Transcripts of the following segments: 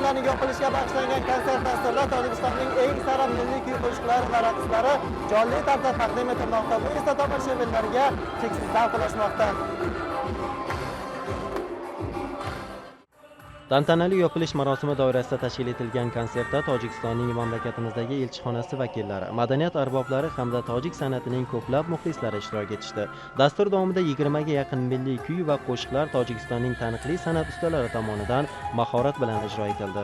vataniga yopilishiga bag'ishlangan konsert dasturida Tojikistonning eng sara milliy kuy qo'shiqlari va raqslari jonli tarzda taqdim etilmoqda. Bu esa tomoshabinlarga cheksiz zavq ulashmoqda. Tantanali yopilish marosimi doirasida tashkil etilgan konsertda Tojikistonning mamlakatimizdagi elchixonasi vakillari, madaniyat arboblari hamda tojik san'atining ko'plab muxlislari ishtirok etishdi. Dastur davomida 20 ga yaqin milliy kuy va qo'shiqlar Tojikistonning taniqli san'at ustalari tomonidan mahorat bilan ijro etildi.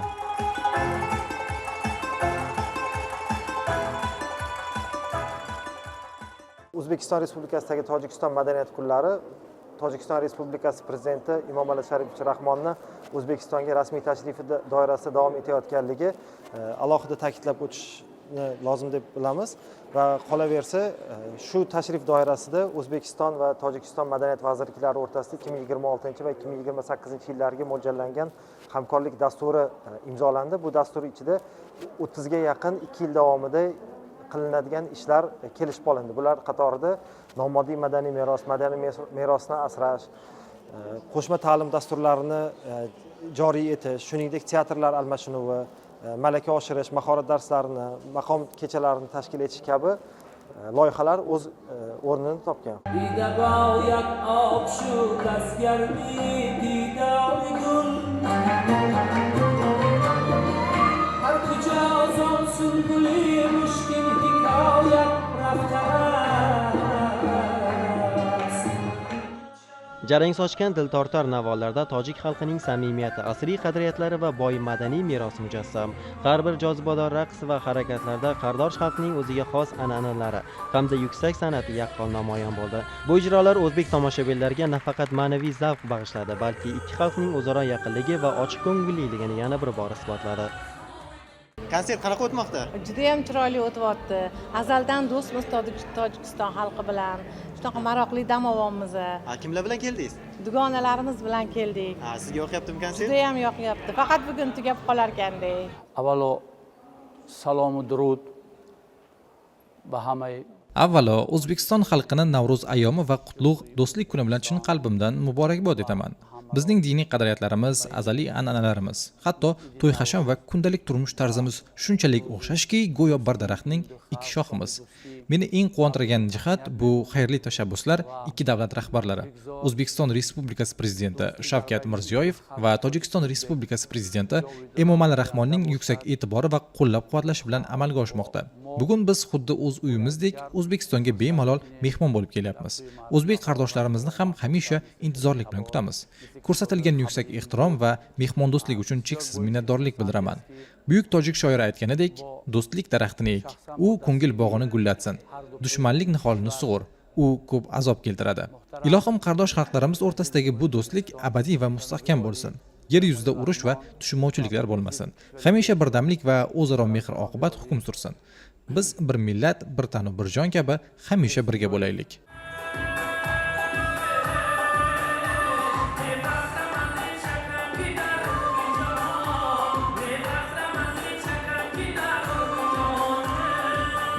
O'zbekiston Respublikasidagi Tojikiston madaniyat kunlari Tojikiston Respublikasi Prezidenti Emomali Sharipov Rahmonni O'zbekistonga rasmiy tashrifi doirasida davom etayotganligi alohida ta'kidlab o'tishni lozim deb bilamiz va qolaversa shu tashrif doirasida O'zbekiston va Tojikiston madaniyat vazirliklari o'rtasida 2026 va 2028 yillarga mo'ljallangan hamkorlik dasturi imzolandi. Bu dastur ichida 30 ga yaqin 2 yil davomida qilinadigan ishlar kelishib olindi. Bular qatorida nomoddiy madaniy meros, madaniy merosni asrash, qo'shma ta'lim dasturlarini joriy etish, shuningdek teatrlar almashinuvi, malaka oshirish, mahorat darslarini, maqom kechalarini tashkil etish kabi loyihalar o'z o'rnini topgan. Jarang sochgan diltortar navolarda tojik xalqining samimiyati, asriy qadriyatlari va boy madaniy merosi mujassam. Har bir jozibador raqs va harakatlarda qardosh xalqning o'ziga xos an'analari hamda yuksak san'ati yaqqol namoyon bo'ldi. Bu ijrolar o'zbek tomoshabinlariga nafaqat ma'naviy zavq bag'ishladi, balki ikki xalqning o'zaro yaqinligi va ochiq ko'ngilliligini yana bir bor isbotladi. Konsert qanaqa o'tmoqda? Juda ham chiroyli o'tyapti. Azaldan do'stmiz Tojikiston xalqi bilan. Shunaqa maroqli dam olamiz. Kimlar bilan keldingiz? Dugonalarimiz bilan keldik. Sizga yoqyaptimi konsert? Juda ham yoqyapti. Faqat bugun tugab qolar ekandek. Avvalo salom va durud va hamma. Avvalo O'zbekiston xalqini Navro'z ayyomi va qutlug' do'stlik kuni bilan chin qalbimdan muborakbod etaman. Bizning diniy qadriyatlarimiz, azaliy an'analarimiz, hatto to'y-hasham va kundalik turmush tarzimiz shunchalik o'xshashki, go'yo bir daraxtning ikki shoximiz. Meni eng quvontirgan jihat bu xayrli tashabbuslar ikki davlat rahbarlari, O'zbekiston Respublikasi Prezidenti Shavkat Mirziyoyev va Tojikiston Respublikasi Prezidenti Emomali Rahmonning yuksak e'tibori va qo'llab-quvvatlashi bilan amalga oshmoqda. Bugun biz xuddi o'z uyimizdek O'zbekistonga bemalol mehmon bo'lib kelyapmiz. O'zbek qardoshlarimizni ham hamisha intizorlik bilan kutamiz. Ko'rsatilgan yuksak ehtirom va mehmondo'stlik uchun cheksiz minnatdorlik bildiraman. Buyuk tojik shoiri aytganidek, do'stlik daraxtini ek, u ko'ngil bog'ini gullatsin. Dushmanlik niholini sug'ur, u ko'p azob keltiradi. Ilohim qardosh xalqlarimiz o'rtasidagi bu do'stlik abadiy va mustahkam bo'lsin. Yer yuzida urush va tushunmovchiliklar bo'lmasin. Hamisha birdamlik va o'zaro mehr-oqibat hukm sursin. Biz bir millat, bir tanu, bir jon kabi hamisha birga bo'laylik.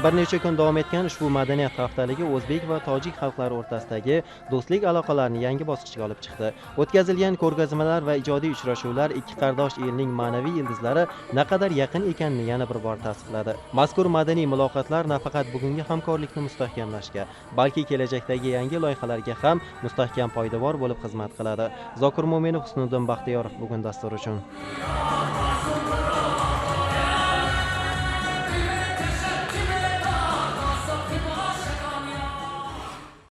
Bir necha kun davom etgan ushbu madaniyat haftaligi o'zbek va tojik xalqlari o'rtasidagi do'stlik aloqalarini yangi bosqichga olib chiqdi. O'tkazilgan ko'rgazmalar va ijodiy uchrashuvlar ikki qardosh elning ma'naviy ildizlari naqadar yaqin ekanini yana bir bor tasdiqladi. Mazkur madaniy muloqotlar nafaqat bugungi hamkorlikni mustahkamlashga, balki kelajakdagi yangi loyihalarga ham mustahkam poydevor bo'lib xizmat qiladi. Zokir Mo'minov, Husniddin Baxtiyorov bugun dastur uchun.